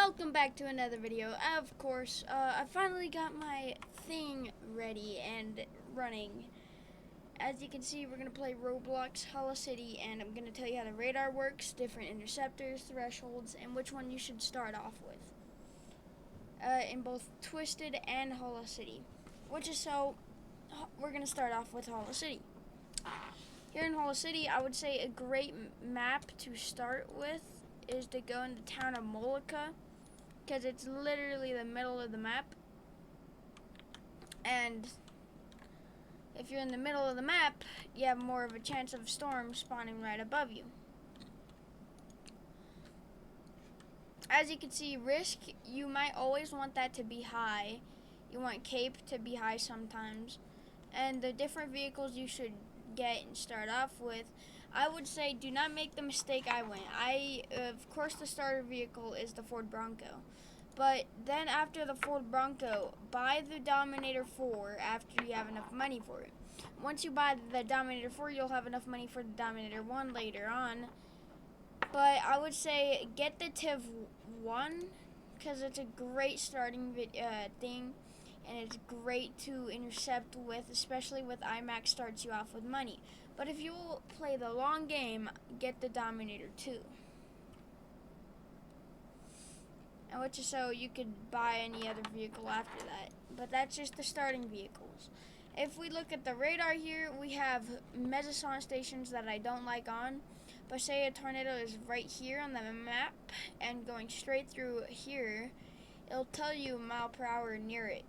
welcome back to another video. Of course, I finally got my thing ready and running. As you can see, we're going to play Roblox Hollow City, and I'm going to tell you how the radar works, different interceptors, thresholds, and which one you should start off with. In both Twisted and Hollow City. We're going to start off with Hollow City. Here in Hollow City, I would say a great map to start with is to go into the town of Moloka, because it's literally the middle of the map. And if you're in the middle of the map, you have more of a chance of storms spawning right above you. As you can see, risk, you might always want that to be high. You want cape to be high sometimes. And the different vehicles you should get and start off with, I would say do not make the mistake I went. Of course, the starter vehicle is the Ford Bronco. But then after the Ford Bronco, buy the Dominator 4 after you have enough money for it. Once you buy the Dominator 4, you'll have enough money for the Dominator 1 later on. But I would say get the TIV 1 because it's a great starting thing. And it's great to intercept with, especially with IMAX starts you off with money. But if you play the long game, get the Dominator 2. And which is so you could buy any other vehicle after that. But that's just the starting vehicles. If we look at the radar here, we have Mesosaurus stations that I don't like on. But say a tornado is right here on the map and going straight through here, it'll tell you mile per hour near it.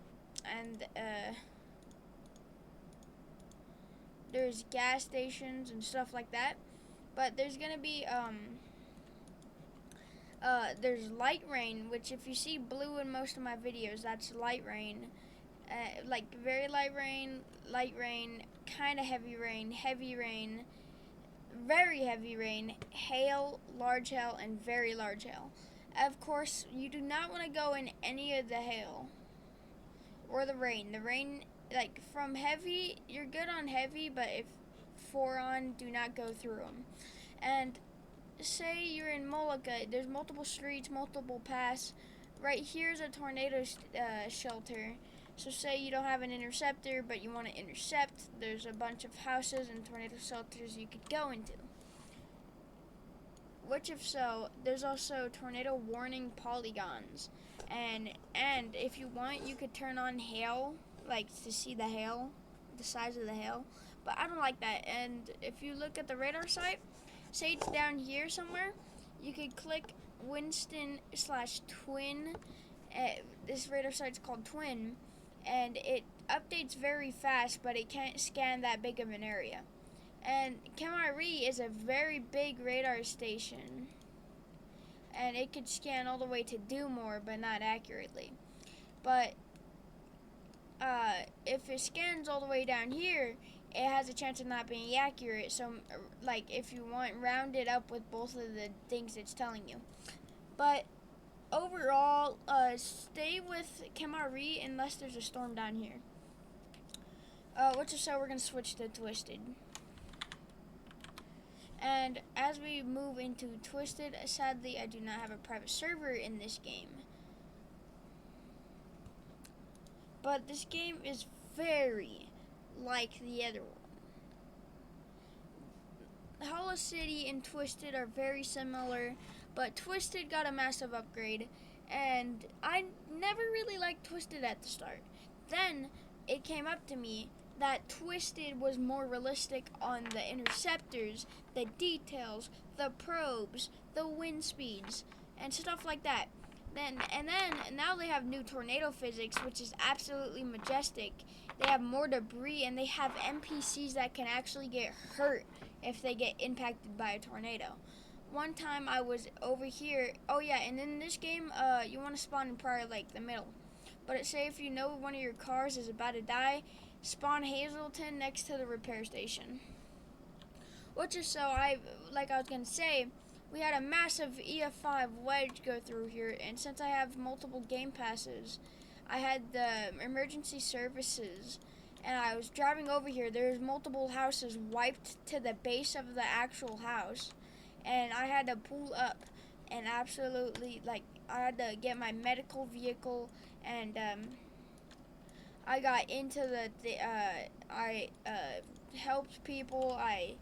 And there's gas stations and stuff like that, but there's gonna be there's light rain, which if you see blue in most of my videos, that's light rain, like very light rain, kind of heavy rain, very heavy rain, hail, large hail, and very large hail. Of course, you do not want to go in any of the hail or the rain. The rain, like from heavy, you're good on heavy, but if 4 on, do not go through them. And say you're in Moloka, there's multiple streets, multiple paths. Right here's a tornado shelter. So say you don't have an interceptor, but you want to intercept, there's a bunch of houses and tornado shelters you could go into. Which if so, there's also tornado warning polygons. And if you want, you could turn on hail, like to see the hail, the size of the hail. But I don't like that. And if you look at the radar site, say it's down here somewhere, you could click Winston/Twin. This radar site's called Twin, and it updates very fast, but it can't scan that big of an area. And Kemari is a very big radar station, and it could scan all the way to Dumore, but not accurately. But if it scans all the way down here, it has a chance of not being accurate. So, like, if you want, round it up with both of the things it's telling you. But overall, stay with Kemari unless there's a storm down here. Which is so we're going to switch to Twisted. And as we move into Twisted, sadly I do not have a private server in this game. But this game is very like the other one. Hollow City and Twisted are very similar, but Twisted got a massive upgrade, and I never really liked Twisted at the start. Then it came up to me that Twisted was more realistic on the interceptors, the details, the probes, the wind speeds, and stuff like that. Now they have new tornado physics, which is absolutely majestic. They have more debris, and they have NPCs that can actually get hurt if they get impacted by a tornado. One time I was over here. Oh yeah, and in this game, you want to spawn in Prior Lake, the middle. But say if you know one of your cars is about to die, spawn Hazleton next to the repair station. Which is so, like I was going to say, we had a massive EF5 wedge go through here, and since I have multiple game passes, I had the emergency services, and I was driving over here. There's multiple houses wiped to the base of the actual house, and I had to pull up. and absolutely, like, I had to get my medical vehicle, and I got into I helped people, I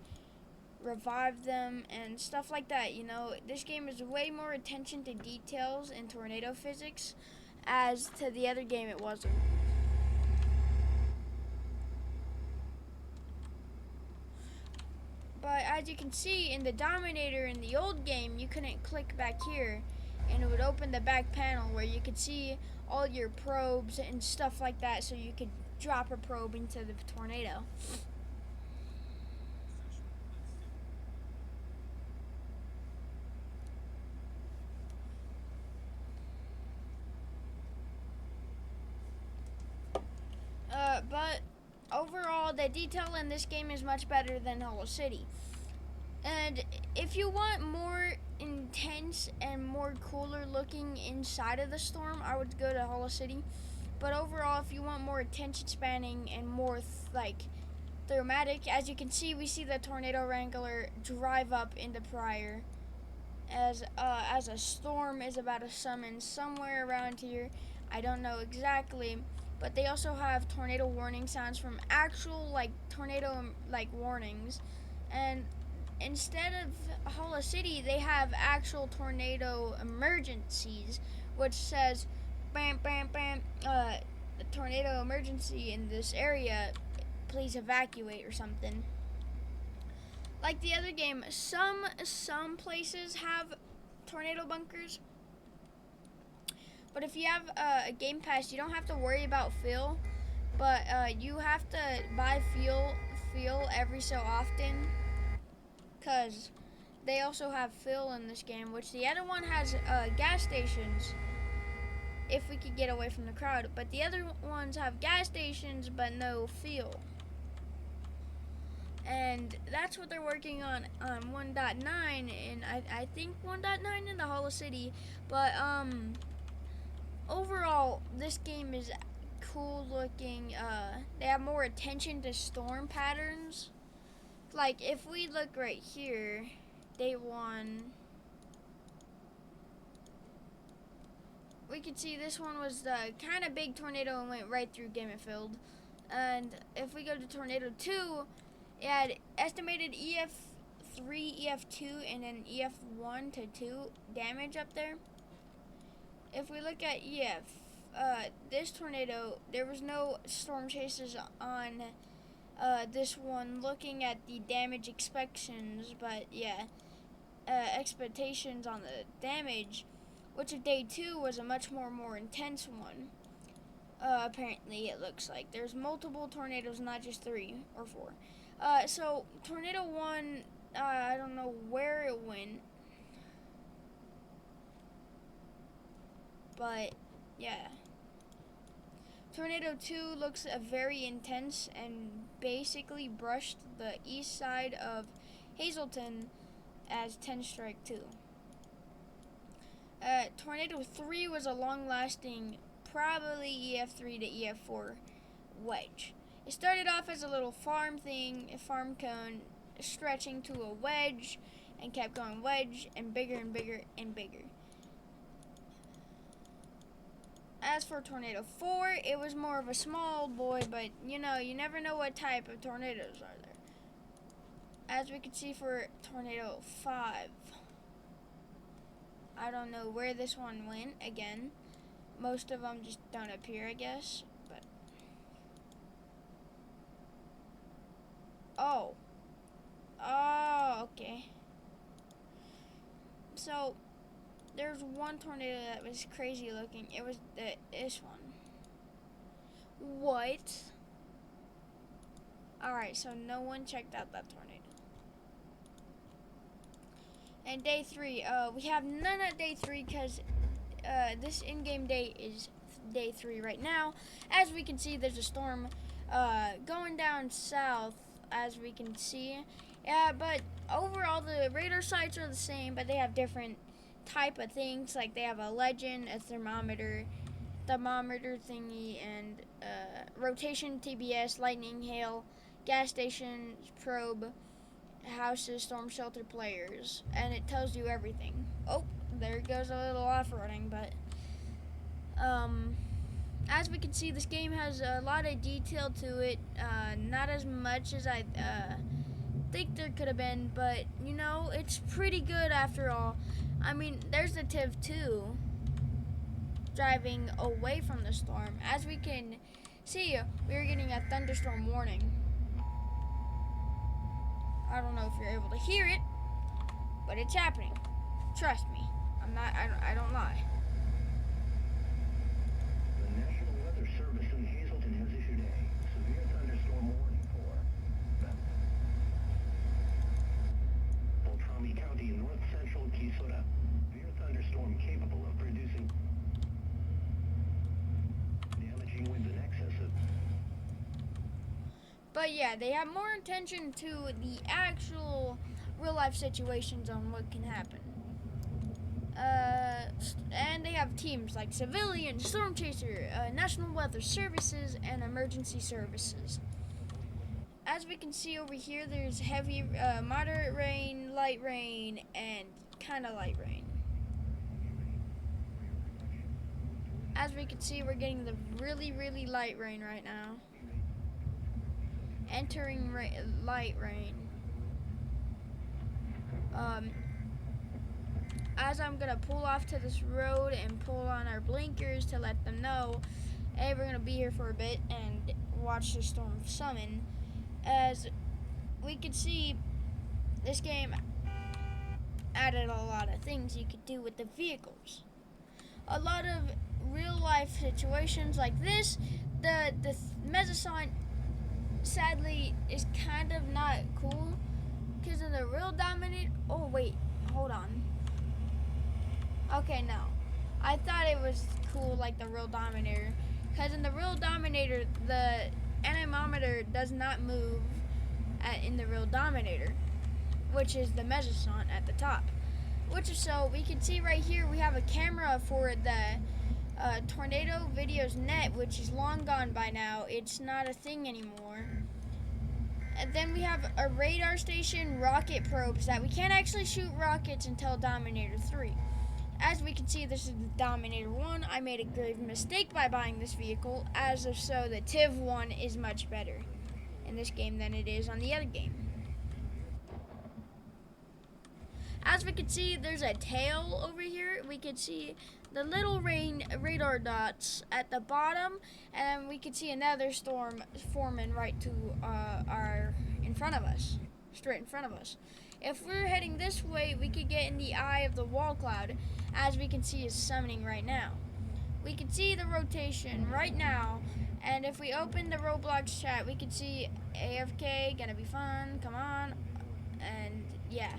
revived them, and stuff like that. You know, this game is way more attention to details and tornado physics, as to the other game it wasn't. But as you can see in the Dominator in the old game, you couldn't click back here, and it would open the back panel where you could see all your probes and stuff like that, so you could drop a probe into the tornado. But overall, the detail in this game is much better than Hollow City. And if you want more intense and more cooler looking inside of the storm, I would go to Hollow City. But overall, if you want more attention spanning and more like dramatic, as you can see, we see the Tornado Wrangler drive up into Pryor as a storm is about to summon somewhere around here. I don't know exactly, but they also have tornado warning sounds from actual like tornado like warnings, and instead of Hollow City, they have actual tornado emergencies, which says, "Bam, bam, bam, tornado emergency in this area. Please evacuate," or something. Like the other game, some places have tornado bunkers, but if you have a Game Pass, you don't have to worry about fuel, but you have to buy fuel every so often, because they also have fuel in this game, which the other one has gas stations, if we could get away from the crowd, but the other ones have gas stations but no fuel. And that's what they're working on 1.9, and I think 1.9 in the Hollow City. But overall, this game is cool looking. They have more attention to storm patterns. Like if we look right here, day 1, we could see this one was the kind of big tornado and went right through Gamerfield. And if we go to Tornado 2, it had estimated EF3, EF2, and then EF1 to 2 damage up there. If we look at this tornado, there was no storm chasers on this one, looking at the damage expectations, but yeah, expectations on the damage, which of day 2 was a much more intense one. Apparently, it looks like there's multiple tornadoes, not just 3 or 4. So Tornado 1, I don't know where it went, but yeah. Tornado 2 looks very intense and basically brushed the east side of Hazleton as 10 Strike 2. Tornado 3 was a long-lasting, probably EF3 to EF4 wedge. It started off as a little farm thing, a farm cone, stretching to a wedge, and kept going wedge, and bigger and bigger and bigger. As for Tornado 4, it was more of a small boy, but you know, you never know what type of tornadoes are there. As we can see for Tornado 5, I don't know where this one went again. Most of them just don't appear, I guess. But oh, okay. So there's one tornado that was crazy looking. It was this one. What? Alright, so no one checked out that tornado. And day 3, we have none at day 3 because this in-game day is day 3 right now. As we can see, there's a storm going down south, as we can see. But overall, the radar sites are the same, but they have different type of things. Like they have a legend, a thermometer thingy, and rotation, TBS, lightning, hail, gas station, probe, houses, storm shelter, players, and it tells you everything. Oh, there goes a little off-roading, but as we can see, this game has a lot of detail to it. Not as much as I think there could have been, but you know, it's pretty good after all. I mean, there's the Tiv 2 driving away from the storm. As we can see, we're getting a thunderstorm warning. I don't know if you're able to hear it, but it's happening. Trust me. I don't lie. The National Weather Service in Hazleton has issued a severe thunderstorm warning for Beltrami County, north central Kisora. Severe thunderstorm capable of producing damaging winds in excess of. But yeah, they have more attention to the actual real life situations on what can happen. And they have teams like Civilian, Storm Chaser, National Weather Services, and Emergency Services. As we can see over here, there's heavy, moderate rain, light rain, and kind of light rain. As we can see, we're getting the really, really light rain right now. Entering light rain. As I'm gonna pull off to this road and pull on our blinkers to let them know, hey, we're gonna be here for a bit and watch the storm summon. As we can see, this game added a lot of things you could do with the vehicles. A lot of real life situations like this. The Mezzasaunt sadly is kind of not cool because in the real Dominator. Oh wait, hold on. Okay, no, I thought it was cool like the real Dominator, because in the real Dominator the anemometer does not move in the real Dominator, which is the Mezzasaunt at the top. Which is so we can see right here we have a camera for the Tornado Videos Net, which is long gone by now. It's not a thing anymore. And then we have a radar station, rocket probes that we can't actually shoot rockets until Dominator 3. As we can see, this is the Dominator 1. I made a grave mistake by buying this vehicle, as if so the Tiv 1 is much better in this game than it is on the other game. As we can see, there's a tail over here. We can see the little radar dots at the bottom, and we can see another storm forming right to in front of us, straight in front of us. If we're heading this way, we could get in the eye of the wall cloud, as we can see is summoning right now. We can see the rotation right now, and if we open the Roblox chat, we can see AFK, gonna be fun, come on, and yeah.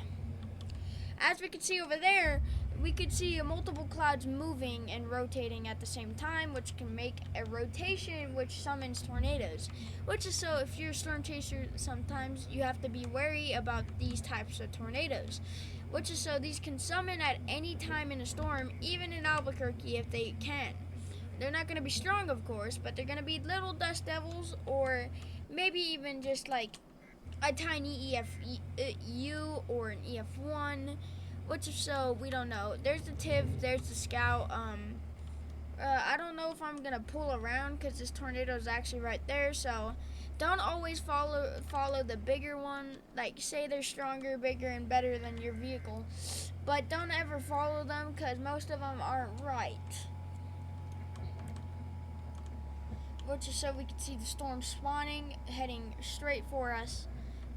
As we can see over there, we could see multiple clouds moving and rotating at the same time, which can make a rotation which summons tornadoes. Which is so if you're a storm chaser, sometimes you have to be wary about these types of tornadoes. Which is so these can summon at any time in a storm, even in Albuquerque if they can. They're not going to be strong, of course, but they're going to be little dust devils, or maybe even just like a tiny EFU or an EF1. Which if so, we don't know. There's the Tiv, there's the Scout. I don't know if I'm gonna pull around because this tornado is actually right there. So don't always follow the bigger one. Like say they're stronger, bigger, and better than your vehicle, but don't ever follow them because most of them aren't right. Which is so we can see the storm spawning, heading straight for us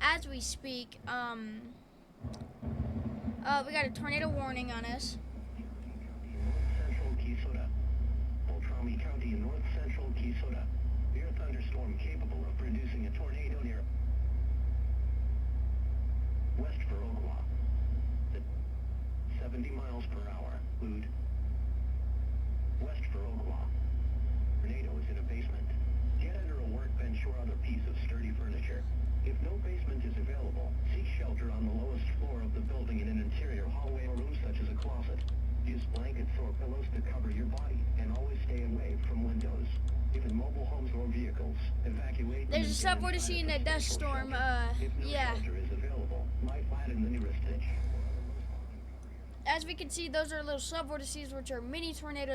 as we speak. We got a tornado warning on us. Central Kisora. Beltrami County, north central Kisora. Severe thunderstorm capable of producing a tornado near West Verogua. 70 miles per hour. Food. West Verogua. Tornado is in a basement. Get under a workbench or other piece of sturdy furniture. If no basement is available, seek shelter on the lowest floor of the building in an interior hallway or room such as a closet. Use blankets or pillows to cover your body, and always stay away from windows. If in mobile homes or vehicles, evacuate. There's a subway to see in that dust storm. If no Yeah. shelter is available, lie flat in the nearest ditch. as we can see, those are little subvortices, which are mini tornadoes.